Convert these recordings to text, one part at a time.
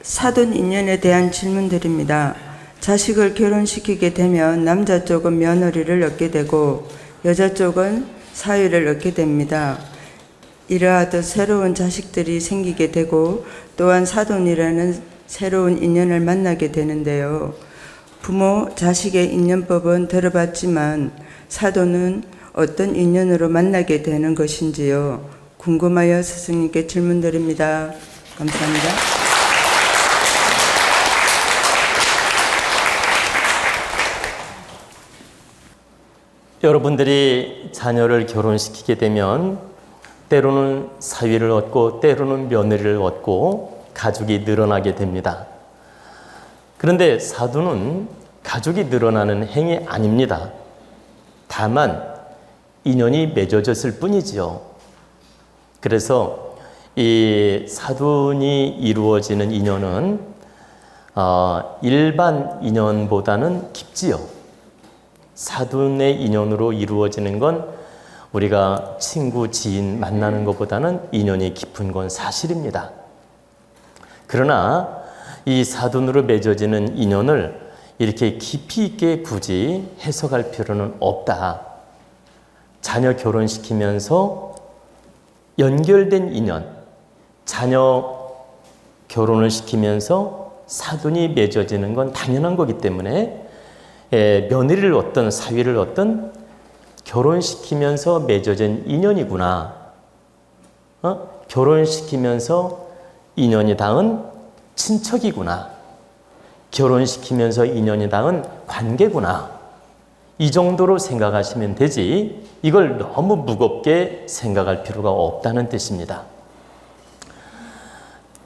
사돈 인연에 대한 질문들입니다. 자식을 결혼시키게 되면 남자 쪽은 며느리를 얻게 되고 여자 쪽은 사위를 얻게 됩니다. 이러하듯 새로운 자식들이 생기게 되고 또한 사돈이라는 새로운 인연을 만나게 되는데요. 부모, 자식의 인연법은 들어봤지만 사돈은 어떤 인연으로 만나게 되는 것인지요. 궁금하여 스승님께 질문드립니다. 감사합니다. 여러분들이 자녀를 결혼시키게 되면 때로는 사위를 얻고 때로는 며느리를 얻고 가족이 늘어나게 됩니다. 그런데 사돈은 가족이 늘어나는 행위 아닙니다. 다만 인연이 맺어졌을 뿐이지요. 그래서 이 사돈이 이루어지는 인연은 일반 인연보다는 깊지요. 사돈의 인연으로 이루어지는 건 우리가 친구, 지인 만나는 것보다는 인연이 깊은 건 사실입니다. 그러나 이 사돈으로 맺어지는 인연을 이렇게 깊이 있게 굳이 해석할 필요는 없다. 자녀 결혼시키면서 연결된 인연, 자녀 결혼을 시키면서 사돈이 맺어지는 건 당연한 거기 때문에 며느리를 얻든 사위를 얻든 결혼시키면서 맺어진 인연이구나. 결혼시키면서 인연이 닿은 친척이구나. 결혼시키면서 인연이 닿은 관계구나. 이 정도로 생각하시면 되지 이걸 너무 무겁게 생각할 필요가 없다는 뜻입니다.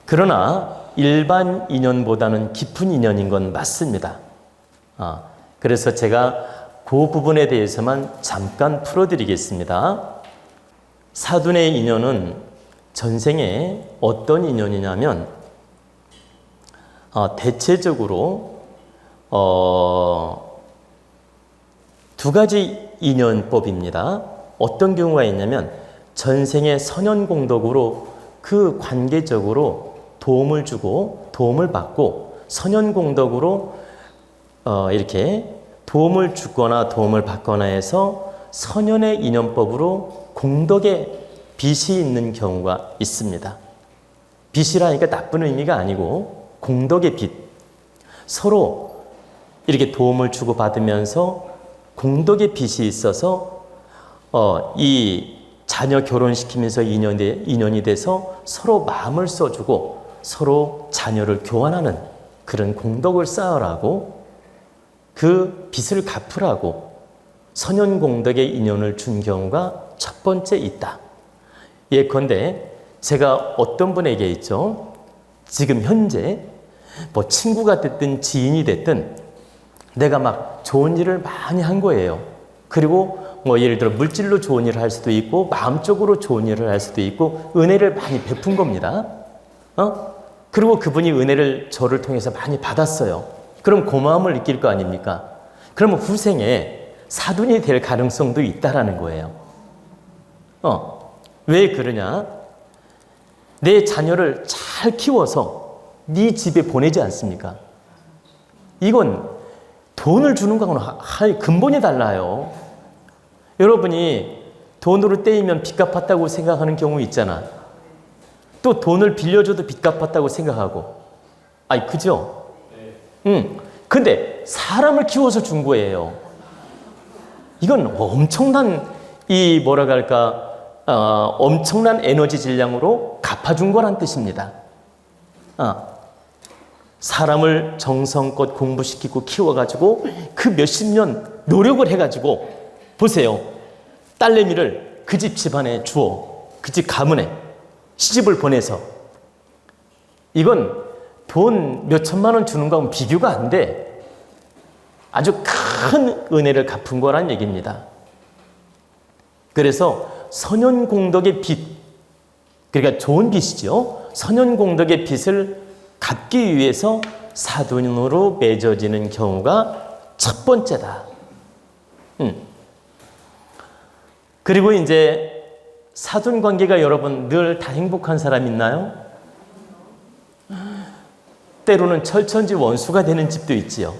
그러나 일반 인연보다는 깊은 인연인 건 맞습니다. 그래서 제가 그 부분에 대해서만 잠깐 풀어드리겠습니다. 사돈의 인연은 전생에 어떤 인연이냐면 대체적으로 두 가지 인연법입니다. 어떤 경우가 있냐면 전생에 선연공덕으로 그 관계적으로 도움을 주고 도움을 받고 선연공덕으로 이렇게 도움을 주거나 도움을 받거나 해서 선연의 인연법으로 공덕의 빚이 있는 경우가 있습니다. 빚이라니까 나쁜 의미가 아니고 공덕의 빚. 서로 이렇게 도움을 주고받으면서 공덕의 빚이 있어서 이 자녀 결혼시키면서 인연이 돼서 서로 마음을 써주고 서로 자녀를 교환하는 그런 공덕을 쌓으라고 그 빚을 갚으라고 선연공덕의 인연을 준 경우가 첫 번째 있다. 예컨대 제가 어떤 분에게 있죠. 지금 현재 뭐 친구가 됐든 지인이 됐든 내가 막 좋은 일을 많이 한 거예요. 그리고 뭐 예를 들어 물질로 좋은 일을 할 수도 있고 마음적으로 좋은 일을 할 수도 있고 은혜를 많이 베푼 겁니다. 그리고 그분이 은혜를 저를 통해서 많이 받았어요. 그럼 고마움을 느낄 거 아닙니까? 그러면 후생에 사돈이 될 가능성도 있다라는 거예요. 왜 그러냐? 내 자녀를 잘 키워서 네 집에 보내지 않습니까? 이건 돈을 주는 거하고는 근본이 달라요. 여러분이 돈으로 떼이면 빚 갚았다고 생각하는 경우 있잖아. 또 돈을 빌려줘도 빚 갚았다고 생각하고. 그죠? 근데 사람을 키워서 준 거예요. 이건 엄청난 엄청난 에너지 질량으로 갚아준 거란 뜻입니다. 사람을 정성껏 공부시키고 키워가지고 그 몇십 년 노력을 해가지고 보세요. 딸내미를 그 집 집안에 주어 그 집 가문에 시집을 보내서 이건 돈 몇 천만 원 주는 거하고는 비교가 안 돼. 아주 큰 은혜를 갚은 거란 얘기입니다. 그래서 선연공덕의 빚, 그러니까 좋은 빚이죠. 선연공덕의 빚을 갚기 위해서 사돈으로 맺어지는 경우가 첫 번째다. 그리고 이제 사돈 관계가 여러분 늘 다 행복한 사람 있나요? 때로는 철천지 원수가 되는 집도 있지요.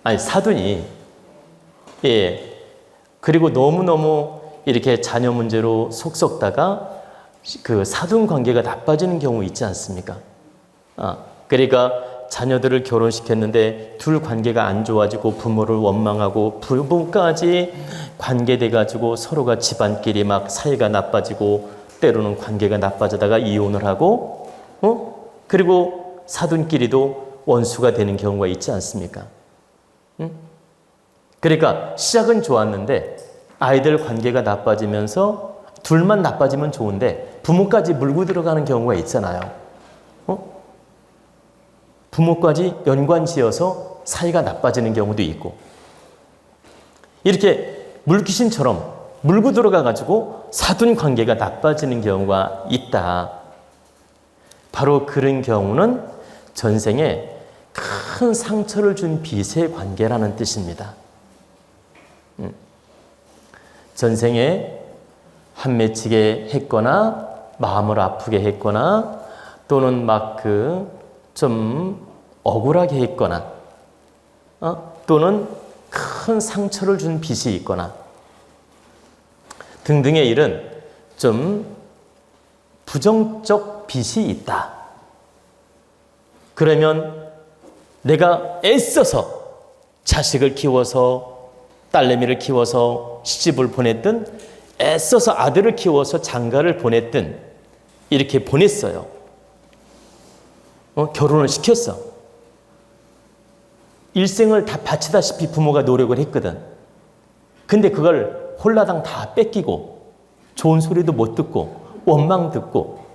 아니, 사돈이. 예. 그리고 너무너무 이렇게 자녀 문제로 속 썩다가 그 사돈 관계가 나빠지는 경우 있지 않습니까? 그러니까 자녀들을 결혼시켰는데 둘 관계가 안 좋아지고 부모를 원망하고 부부까지 관계돼가지고 서로가 집안끼리 막 사이가 나빠지고 때로는 관계가 나빠지다가 이혼을 하고 그리고 사돈끼리도 원수가 되는 경우가 있지 않습니까? 그러니까 시작은 좋았는데 아이들 관계가 나빠지면서 둘만 나빠지면 좋은데 부모까지 물고 들어가는 경우가 있잖아요. 부모까지 연관지어서 사이가 나빠지는 경우도 있고 이렇게 물귀신처럼 물고 들어가가지고 사돈 관계가 나빠지는 경우가 있다. 바로 그런 경우는 전생에 큰 상처를 준 빚의 관계라는 뜻입니다. 전생에 한 맺히게 했거나 마음을 아프게 했거나 또는 막 좀 억울하게 했거나 또는 큰 상처를 준 빚이 있거나 등등의 일은 좀 부정적 빚이 있다. 그러면 내가 애써서 자식을 키워서 딸내미를 키워서 시집을 보냈든 애써서 아들을 키워서 장가를 보냈든 이렇게 보냈어요. 결혼을 시켰어. 일생을 다 바치다시피 부모가 노력을 했거든. 근데 그걸 홀라당 다 뺏기고 좋은 소리도 못 듣고 원망 듣고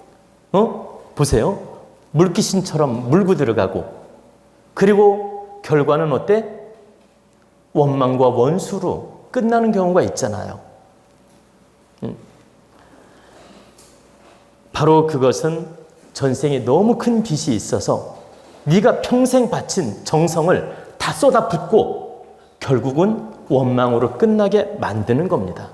보세요. 물귀신처럼 물고 들어가고 그리고 결과는 어때? 원망과 원수로 끝나는 경우가 있잖아요. 바로 그것은 전생에 너무 큰 빚이 있어서 네가 평생 바친 정성을 다 쏟아붓고 결국은 원망으로 끝나게 만드는 겁니다.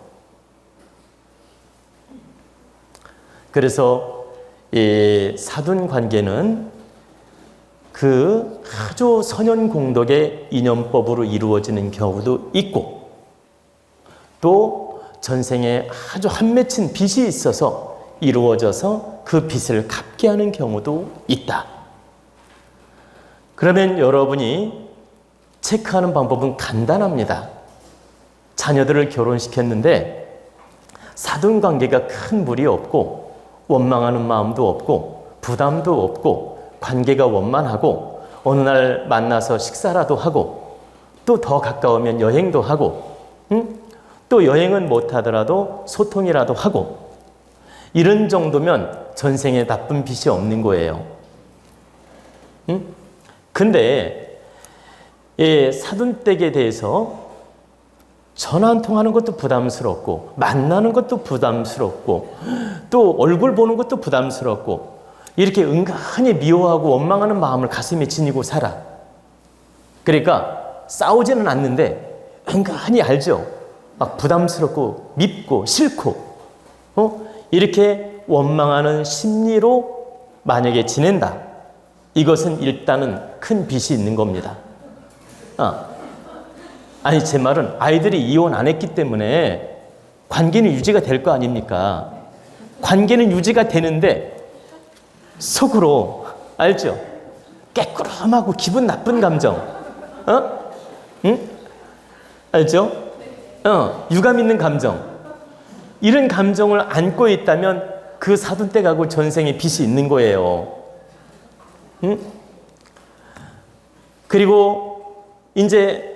그래서 이 사돈 관계는 그 아주 선연공덕의 인연법으로 이루어지는 경우도 있고 또 전생에 아주 한 맺힌 빚이 있어서 이루어져서 그 빚을 갚게 하는 경우도 있다. 그러면 여러분이 체크하는 방법은 간단합니다. 자녀들을 결혼시켰는데 사돈 관계가 큰 무리 없고 원망하는 마음도 없고 부담도 없고 관계가 원만하고 어느 날 만나서 식사라도 하고 또 더 가까우면 여행도 하고 또 여행은 못하더라도 소통이라도 하고 이런 정도면 전생에 나쁜 빚이 없는 거예요. 근데 사돈댁에 대해서 전화 한 통 하는 것도 부담스럽고 만나는 것도 부담스럽고 또 얼굴 보는 것도 부담스럽고 이렇게 은근히 미워하고 원망하는 마음을 가슴에 지니고 살아. 그러니까 싸우지는 않는데 은근히 알죠? 막 부담스럽고 밉고 싫고 이렇게 원망하는 심리로 만약에 지낸다. 이것은 일단은 큰 빚이 있는 겁니다. 아니 제 말은 아이들이 이혼 안 했기 때문에 관계는 유지가 될 거 아닙니까? 관계는 유지가 되는데 속으로 알죠? 깨꾸름하고 기분 나쁜 감정 응? 알죠? 유감 있는 감정 이런 감정을 안고 있다면 그 사돈댁하고 전생에 빚이 있는 거예요. 그리고 이제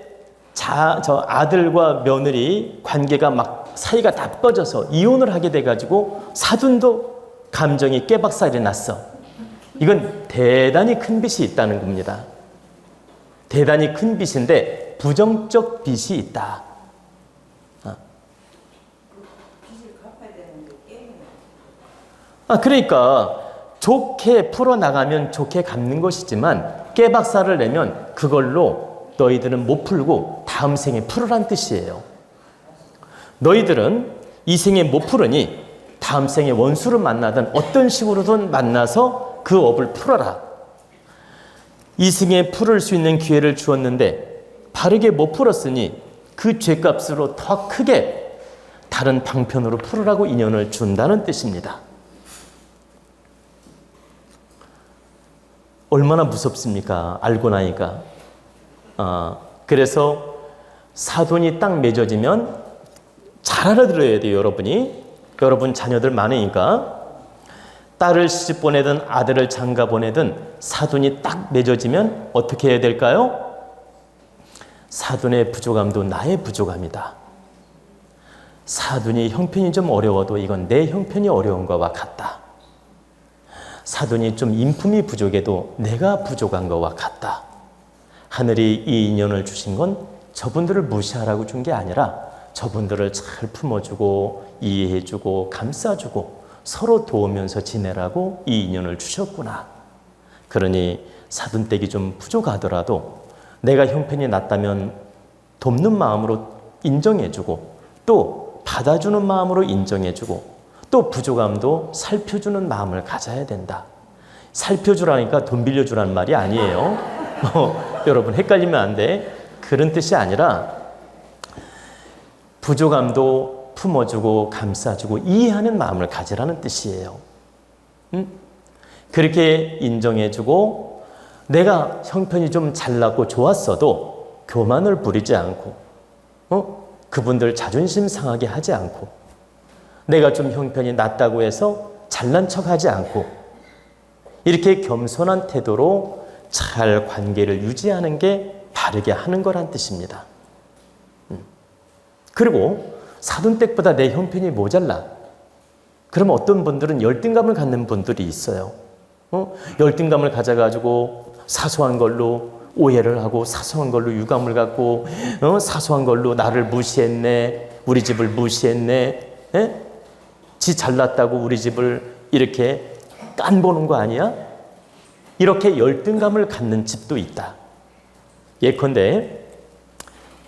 저 아들과 며느리 관계가 막 사이가 나빠져서 이혼을 하게 돼가지고 사돈도 감정이 깨박살이 났어. 이건 대단히 큰 빚이 있다는 겁니다. 대단히 큰 빚인데 부정적 빚이 있다. 그러니까 좋게 풀어나가면 좋게 갚는 것이지만 깨박살을 내면 그걸로 너희들은 못 풀고 다음 생에 풀으란 뜻이에요. 너희들은 이 생에 못 풀으니 다음 생에 원수를 만나든 어떤 식으로든 만나서 그 업을 풀어라. 이승에 풀을 수 있는 기회를 주었는데 바르게 못 풀었으니 그 죄값으로 더 크게 다른 방편으로 풀으라고 인연을 준다는 뜻입니다. 얼마나 무섭습니까? 알고 나니까. 그래서 사돈이 딱 맺어지면 잘 알아들어야 돼요, 여러분이. 여러분 자녀들 많으니까. 딸을 시집 보내든 아들을 장가 보내든 사돈이 딱 맺어지면 어떻게 해야 될까요? 사돈의 부족함도 나의 부족함이다. 사돈이 형편이 좀 어려워도 이건 내 형편이 어려운 것과 같다. 사돈이 좀 인품이 부족해도 내가 부족한 것과 같다. 하늘이 이 인연을 주신 건 저분들을 무시하라고 준 게 아니라 저분들을 잘 품어주고 이해해주고 감싸주고 서로 도우면서 지내라고 이 인연을 주셨구나. 그러니 사돈댁이 좀 부족하더라도 내가 형편이 낮다면 돕는 마음으로 인정해주고 또 받아주는 마음으로 인정해주고 또 부족함도 살펴주는 마음을 가져야 된다. 살펴주라니까 돈 빌려주라는 말이 아니에요. 여러분 헷갈리면 안 돼. 그런 뜻이 아니라 부족함도 품어주고 감싸주고 이해하는 마음을 가지라는 뜻이에요. 그렇게 인정해주고 내가 형편이 좀 잘났고 좋았어도 교만을 부리지 않고 그분들 자존심 상하게 하지 않고 내가 좀 형편이 낮다고 해서 잘난 척하지 않고 이렇게 겸손한 태도로 잘 관계를 유지하는 게 바르게 하는 거란 뜻입니다. 그리고 사돈댁보다 내 형편이 모자라. 그러면 어떤 분들은 열등감을 갖는 분들이 있어요. 열등감을 가져가지고 사소한 걸로 오해를 하고 사소한 걸로 유감을 갖고 사소한 걸로 나를 무시했네. 우리 집을 무시했네. 지 잘났다고 우리 집을 이렇게 깐보는 거 아니야? 이렇게 열등감을 갖는 집도 있다. 예컨대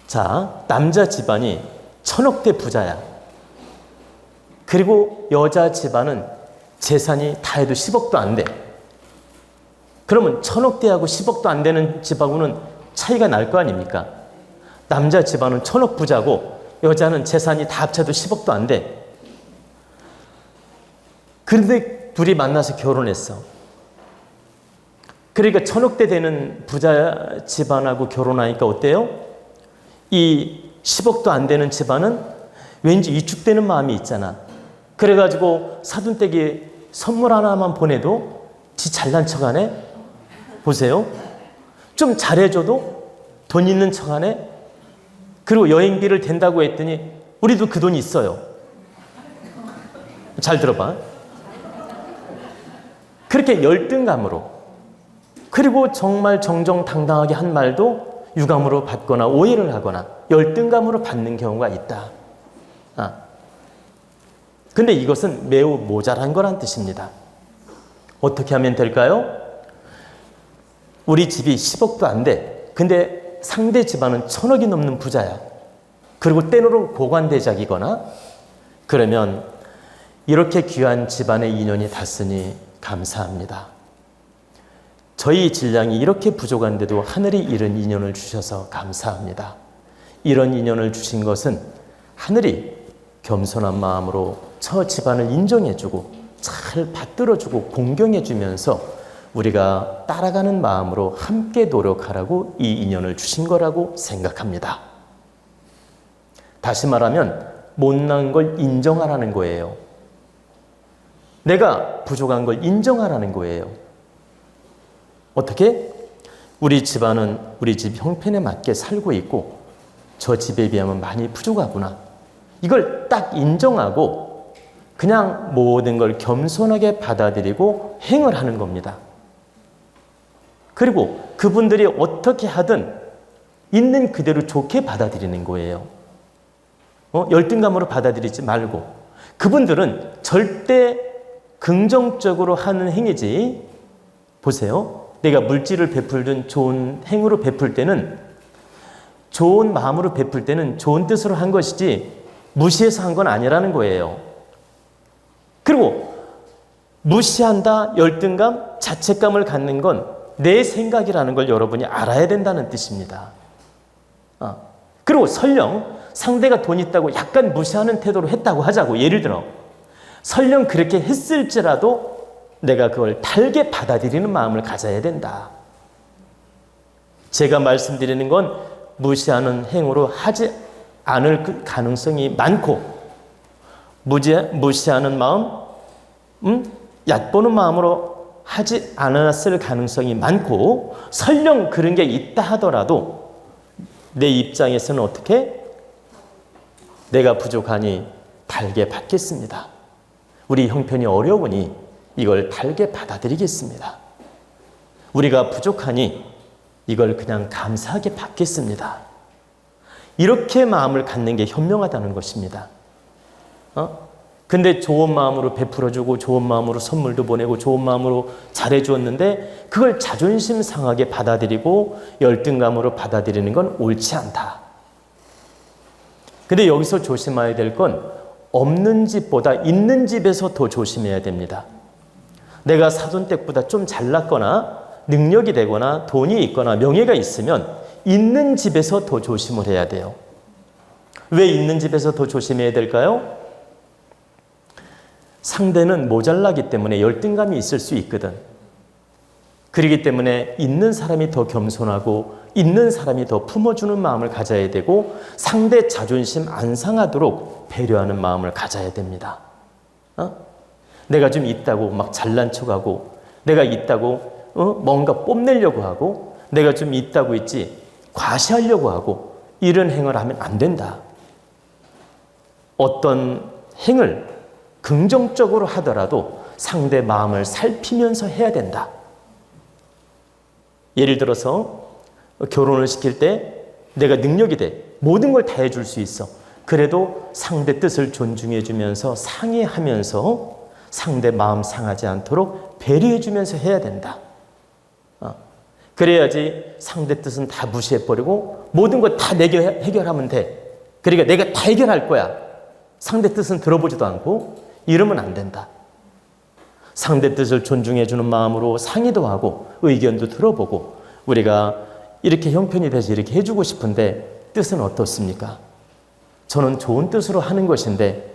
자, 남자 집안이 1000억대 부자야. 그리고 여자 집안은 재산이 다 해도 10억도 안 돼. 그러면 1000억대하고 10억도 안 되는 집하고는 차이가 날 거 아닙니까? 남자 집안은 1000억 부자고 여자는 재산이 다 합쳐도 10억도 안 돼. 그런데 둘이 만나서 결혼했어. 그러니까 1000억대 되는 부자 집안하고 결혼하니까 어때요? 이 10억도 안 되는 집안은 왠지 위축되는 마음이 있잖아. 그래가지고 사돈댁에 선물 하나만 보내도 지 잘난 척하네? 보세요. 좀 잘해줘도 돈 있는 척하네? 그리고 여행비를 댄다고 했더니 우리도 그 돈이 있어요. 잘 들어봐. 그렇게 열등감으로 그리고 정말 정정당당하게 한 말도 유감으로 받거나 오해를 하거나 열등감으로 받는 경우가 있다. 근데 이것은 매우 모자란 거란 뜻입니다. 어떻게 하면 될까요? 우리 집이 10억도 안 돼. 근데 상대 집안은 1000억이 넘는 부자야. 그리고 때로는 고관대작이거나 그러면 이렇게 귀한 집안의 인연이 닿으니 감사합니다. 저희 신랑이 이렇게 부족한데도 하늘이 이런 인연을 주셔서 감사합니다. 이런 인연을 주신 것은 하늘이 겸손한 마음으로 저 집안을 인정해주고 잘 받들어주고 공경해주면서 우리가 따라가는 마음으로 함께 노력하라고 이 인연을 주신 거라고 생각합니다. 다시 말하면 못난 걸 인정하라는 거예요. 내가 부족한 걸 인정하라는 거예요. 어떻게? 우리 집안은 우리 집 형편에 맞게 살고 있고 저 집에 비하면 많이 부족하구나. 이걸 딱 인정하고 그냥 모든 걸 겸손하게 받아들이고 행을 하는 겁니다. 그리고 그분들이 어떻게 하든 있는 그대로 좋게 받아들이는 거예요. 열등감으로 받아들이지 말고 그분들은 절대 긍정적으로 하는 행위지. 보세요. 내가 물질을 베풀든 좋은 행으로 베풀 때는 좋은 마음으로 베풀 때는 좋은 뜻으로 한 것이지 무시해서 한 건 아니라는 거예요. 그리고 무시한다, 열등감, 자책감을 갖는 건 내 생각이라는 걸 여러분이 알아야 된다는 뜻입니다. 그리고 설령 상대가 돈 있다고 약간 무시하는 태도로 했다고 하자고. 예를 들어 설령 그렇게 했을지라도 내가 그걸 달게 받아들이는 마음을 가져야 된다. 제가 말씀드리는 건 무시하는 행위로 하지 않을 그 가능성이 많고, 무시하는 마음, 얕보는 마음으로 하지 않았을 가능성이 많고, 설령 그런 게 있다 하더라도 내 입장에서는 어떻게? 내가 부족하니 달게 받겠습니다. 우리 형편이 어려우니 이걸 달게 받아들이겠습니다. 우리가 부족하니 이걸 그냥 감사하게 받겠습니다. 이렇게 마음을 갖는 게 현명하다는 것입니다. 근데 좋은 마음으로 베풀어주고 좋은 마음으로 선물도 보내고 좋은 마음으로 잘해주었는데 그걸 자존심 상하게 받아들이고 열등감으로 받아들이는 건 옳지 않다. 근데 여기서 조심해야 될 건 없는 집보다 있는 집에서 더 조심해야 됩니다. 내가 사돈댁보다 좀 잘났거나 능력이 되거나 돈이 있거나 명예가 있으면 있는 집에서 더 조심을 해야 돼요. 왜 있는 집에서 더 조심해야 될까요? 상대는 모자라기 때문에 열등감이 있을 수 있거든. 그렇기 때문에 있는 사람이 더 겸손하고 있는 사람이 더 품어주는 마음을 가져야 되고 상대 자존심 안 상하도록 배려하는 마음을 가져야 됩니다. 내가 좀 있다고 막 잘난 척하고 내가 있다고 뭔가 뽐내려고 하고 내가 좀 있다고 있지 과시하려고 하고 이런 행을 하면 안 된다. 어떤 행을 긍정적으로 하더라도 상대 마음을 살피면서 해야 된다. 예를 들어서 결혼을 시킬 때 내가 능력이 돼. 모든 걸 다 해줄 수 있어. 그래도 상대 뜻을 존중해 주면서 상의하면서 상대 마음 상하지 않도록 배려해 주면서 해야 된다. 그래야지 상대 뜻은 다 무시해버리고 모든 걸 다 내가 해결하면 돼. 그러니까 내가 다 해결할 거야. 상대 뜻은 들어보지도 않고 이러면 안 된다. 상대 뜻을 존중해 주는 마음으로 상의도 하고 의견도 들어보고 우리가 이렇게 형편이 돼서 이렇게 해주고 싶은데 뜻은 어떻습니까? 저는 좋은 뜻으로 하는 것인데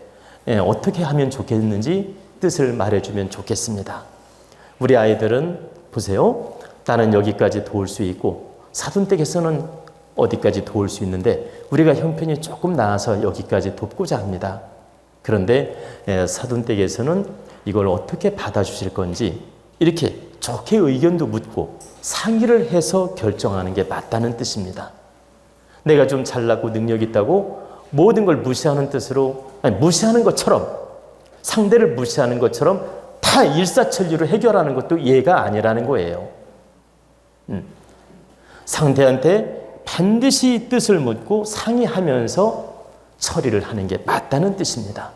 어떻게 하면 좋겠는지 뜻을 말해주면 좋겠습니다. 우리 아이들은 보세요. 나는 여기까지 도울 수 있고 사돈댁에서는 어디까지 도울 수 있는데 우리가 형편이 조금 나아서 여기까지 돕고자 합니다. 그런데 사돈댁에서는 이걸 어떻게 받아주실 건지 이렇게 좋게 의견도 묻고 상의를 해서 결정하는 게 맞다는 뜻입니다. 내가 좀 잘나고 능력 있다고 모든 걸 무시하는 뜻으로 무시하는 것처럼 상대를 무시하는 것처럼 다 일사천리로 해결하는 것도 예가 아니라는 거예요. 상대한테 반드시 뜻을 묻고 상의하면서 처리를 하는 게 맞다는 뜻입니다.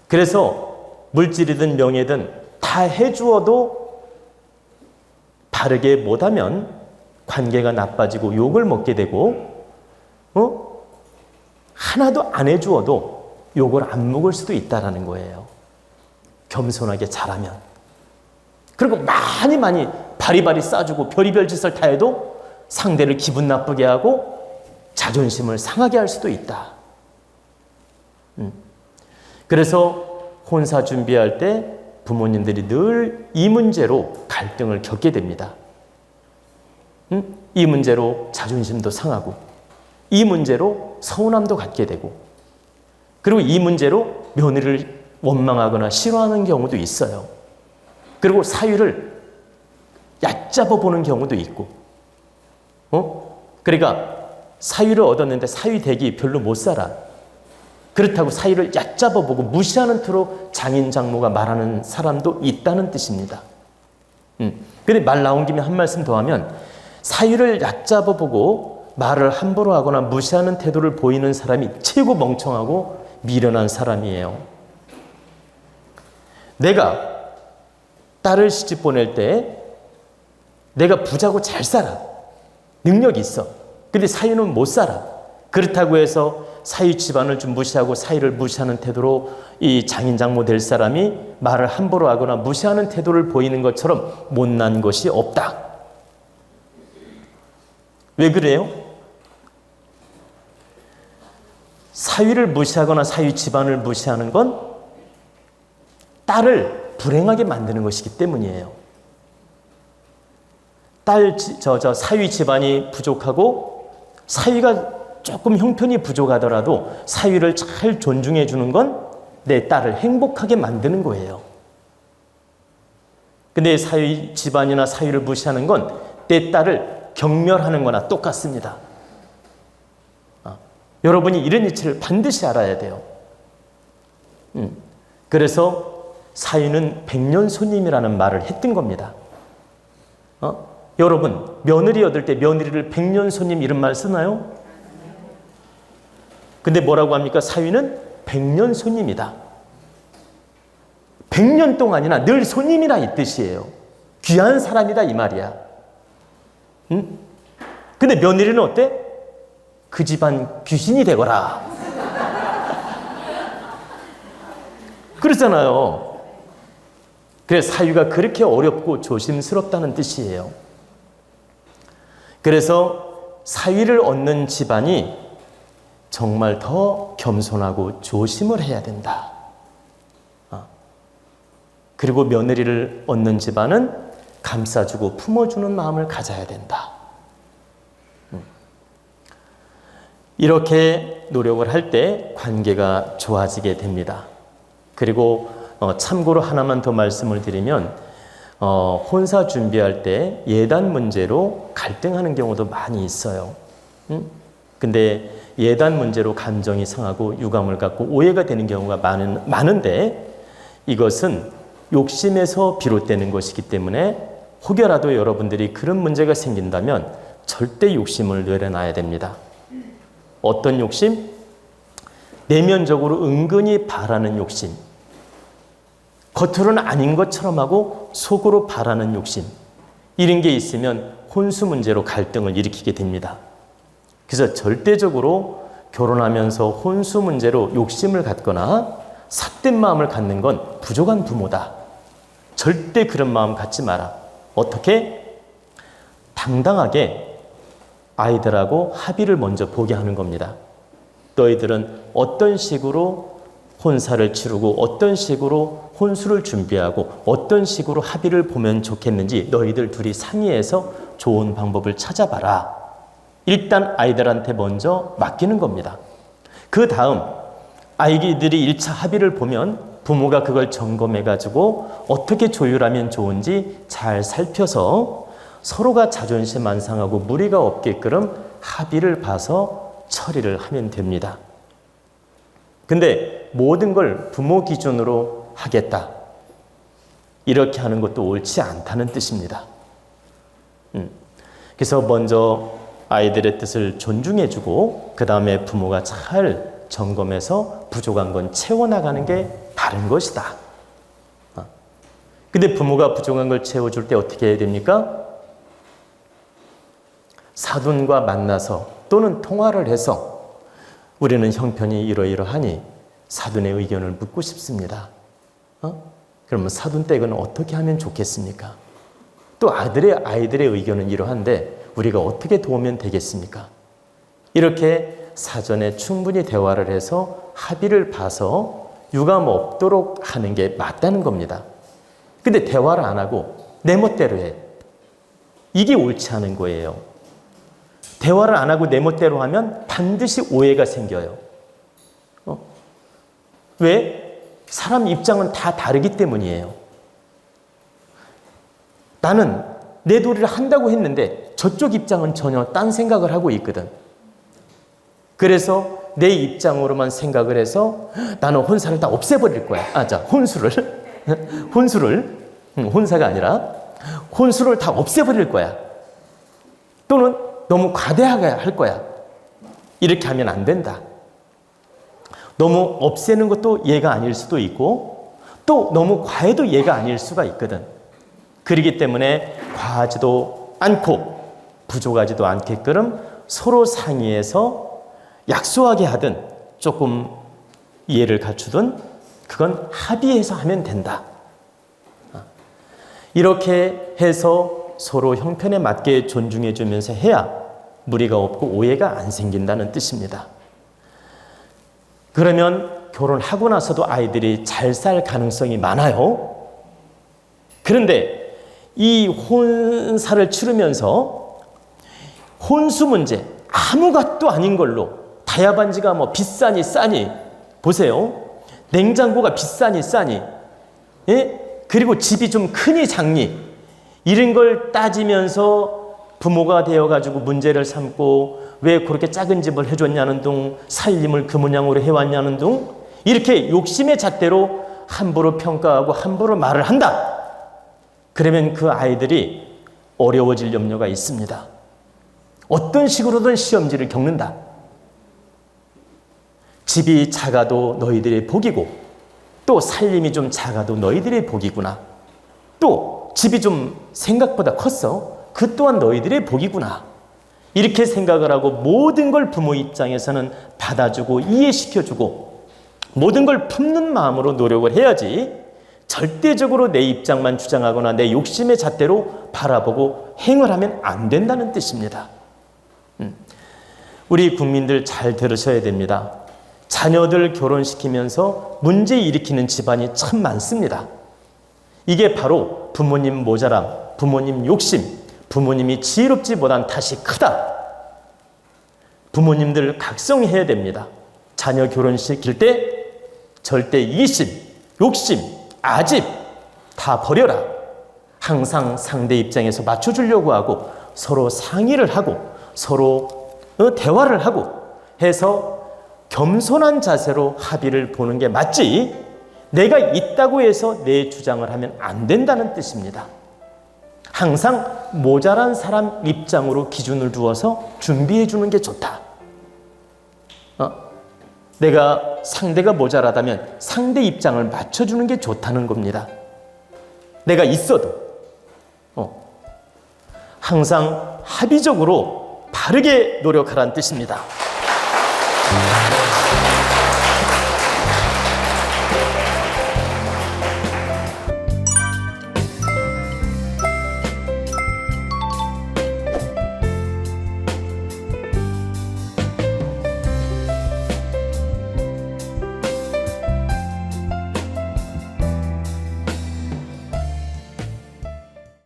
그래서 물질이든 명예든 다 해주어도 바르게 못하면 관계가 나빠지고 욕을 먹게 되고 하나도 안 해주어도 욕을 안 먹을 수도 있다는 거예요. 겸손하게 잘하면. 그리고 많이 바리바리 싸주고 별의별 짓을 다 해도 상대를 기분 나쁘게 하고 자존심을 상하게 할 수도 있다. 그래서 혼사 준비할 때 부모님들이 늘 이 문제로 갈등을 겪게 됩니다. 이 문제로 자존심도 상하고 이 문제로 서운함도 갖게 되고 그리고 이 문제로 며느리를 원망하거나 싫어하는 경우도 있어요. 그리고 사위를 얕잡아 보는 경우도 있고 그러니까 사위를 얻었는데 사위 댁이 별로 못 살아. 그렇다고 사위를 얕잡아 보고 무시하는 투로 장인 장모가 말하는 사람도 있다는 뜻입니다. 근데 말 나온 김에 한 말씀 더 하면 사위를 얕잡아 보고 말을 함부로 하거나 무시하는 태도를 보이는 사람이 최고 멍청하고 미련한 사람이에요. 내가 딸을 시집 보낼 때 내가 부자고 잘 살아. 능력이 있어. 근데 사위는 못 살아. 그렇다고 해서 사위 집안을 좀 무시하고 사위를 무시하는 태도로 이 장인 장모 될 사람이 말을 함부로 하거나 무시하는 태도를 보이는 것처럼 못난 것이 없다. 왜 그래요? 사위를 무시하거나 사위 집안을 무시하는 건 딸을 불행하게 만드는 것이기 때문이에요. 사위 집안이 부족하고 사위가 조금 형편이 부족하더라도 사위를 잘 존중해 주는 건 내 딸을 행복하게 만드는 거예요. 근데 사위 집안이나 사위를 무시하는 건 내 딸을 경멸하는 거나 똑같습니다. 여러분이 이런 이치를 반드시 알아야 돼요. 그래서 사위는 백년손님이라는 말을 했던 겁니다. 여러분, 며느리 얻을 때 며느리를 백년손님 이런 말 쓰나요? 근데 뭐라고 합니까? 사위는 백년손님이다. 100년 동안이나 늘 손님이라 이 뜻이에요. 귀한 사람이다 이 말이야. 근데 며느리는 어때? 그 집안 귀신이 되거라. 그렇잖아요. 그래서 사위가 그렇게 어렵고 조심스럽다는 뜻이에요. 그래서 사위를 얻는 집안이 정말 더 겸손하고 조심을 해야 된다. 그리고 며느리를 얻는 집안은 감싸주고 품어주는 마음을 가져야 된다. 이렇게 노력을 할 때 관계가 좋아지게 됩니다. 그리고 참고로 하나만 더 말씀을 드리면 혼사 준비할 때 예단 문제로 갈등하는 경우도 많이 있어요. 근데 예단 문제로 감정이 상하고 유감을 갖고 오해가 되는 경우가 많은데 이것은 욕심에서 비롯되는 것이기 때문에 혹여라도 여러분들이 그런 문제가 생긴다면 절대 욕심을 내려놔야 됩니다. 어떤 욕심? 내면적으로 은근히 바라는 욕심. 겉으로는 아닌 것처럼 하고 속으로 바라는 욕심. 이런 게 있으면 혼수 문제로 갈등을 일으키게 됩니다. 그래서 절대적으로 결혼하면서 혼수 문제로 욕심을 갖거나 삿된 마음을 갖는 건 부족한 부모다. 절대 그런 마음 갖지 마라. 어떻게? 당당하게 아이들하고 합의를 먼저 보게 하는 겁니다. 너희들은 어떤 식으로 혼사를 치르고 어떤 식으로 혼수를 준비하고 어떤 식으로 합의를 보면 좋겠는지 너희들 둘이 상의해서 좋은 방법을 찾아봐라. 일단 아이들한테 먼저 맡기는 겁니다. 그 다음 아이들이 1차 합의를 보면 부모가 그걸 점검해가지고 어떻게 조율하면 좋은지 잘 살펴서 서로가 자존심 안 상하고 무리가 없게끔 합의를 봐서 처리를 하면 됩니다. 근데 모든 걸 부모 기준으로 하겠다. 이렇게 하는 것도 옳지 않다는 뜻입니다. 그래서 먼저 아이들의 뜻을 존중해주고 그 다음에 부모가 잘 점검해서 부족한 건 채워나가는 게 바른 것이다. 근데 부모가 부족한 걸 채워줄 때 어떻게 해야 됩니까? 사돈과 만나서 또는 통화를 해서 우리는 형편이 이러이러하니 사돈의 의견을 묻고 싶습니다. 그러면 사돈 댁은 어떻게 하면 좋겠습니까? 또 아이들의 의견은 이러한데 우리가 어떻게 도우면 되겠습니까? 이렇게 사전에 충분히 대화를 해서 합의를 봐서 유감 없도록 하는 게 맞다는 겁니다. 근데 대화를 안 하고 내 멋대로 해. 이게 옳지 않은 거예요. 대화를 안 하고 내 멋대로 하면 반드시 오해가 생겨요. 왜? 사람 입장은 다 다르기 때문이에요. 나는 내 도리를 한다고 했는데 저쪽 입장은 전혀 딴 생각을 하고 있거든. 그래서 내 입장으로만 생각을 해서 나는 혼사를 다 없애버릴 거야. 혼사가 아니라 혼수를 다 없애버릴 거야. 또는 너무 과대하게 할 거야. 이렇게 하면 안 된다. 너무 없애는 것도 예가 아닐 수도 있고 또 너무 과해도 예가 아닐 수가 있거든. 그렇기 때문에 과하지도 않고 부족하지도 않게끔 서로 상의해서 약소하게 하든 조금 이해를 갖추든 그건 합의해서 하면 된다. 이렇게 해서 서로 형편에 맞게 존중해 주면서 해야 무리가 없고 오해가 안 생긴다는 뜻입니다. 그러면 결혼하고 나서도 아이들이 잘 살 가능성이 많아요. 그런데 이 혼사를 치르면서 혼수 문제 아무것도 아닌 걸로 다야반지가 뭐 비싸니 싸니 보세요. 냉장고가 비싸니 싸니 예? 그리고 집이 좀 크니 작니 이런 걸 따지면서 부모가 되어가지고 문제를 삼고 왜 그렇게 작은 집을 해줬냐는 둥 살림을 그 모양으로 해왔냐는 둥 이렇게 욕심의 잣대로 함부로 평가하고 함부로 말을 한다. 그러면 그 아이들이 어려워질 염려가 있습니다. 어떤 식으로든 시험지를 겪는다. 집이 작아도 너희들의 복이고 또 살림이 좀 작아도 너희들의 복이구나. 또 집이 좀 생각보다 컸어. 그 또한 너희들의 복이구나. 이렇게 생각을 하고 모든 걸 부모 입장에서는 받아주고 이해시켜주고 모든 걸 품는 마음으로 노력을 해야지 절대적으로 내 입장만 주장하거나 내 욕심의 잣대로 바라보고 행을 하면 안 된다는 뜻입니다. 우리 국민들 잘 들으셔야 됩니다. 자녀들 결혼시키면서 문제 일으키는 집안이 참 많습니다. 이게 바로 부모님 모자람, 부모님 욕심, 부모님이 지혜롭지 못한 탓이 크다. 부모님들 각성해야 됩니다. 자녀 결혼시킬 때 절대 이심, 욕심, 아집 다 버려라. 항상 상대 입장에서 맞춰주려고 하고 서로 상의를 하고 서로 대화를 하고 해서 겸손한 자세로 합의를 보는 게 맞지 내가 있다고 해서 내 주장을 하면 안 된다는 뜻입니다. 항상 모자란 사람 입장으로 기준을 두어서 준비해 주는 게 좋다. 내가 상대가 모자라다면 상대 입장을 맞춰주는 게 좋다는 겁니다. 내가 있어도 항상 합의적으로 바르게 노력하라는 뜻입니다.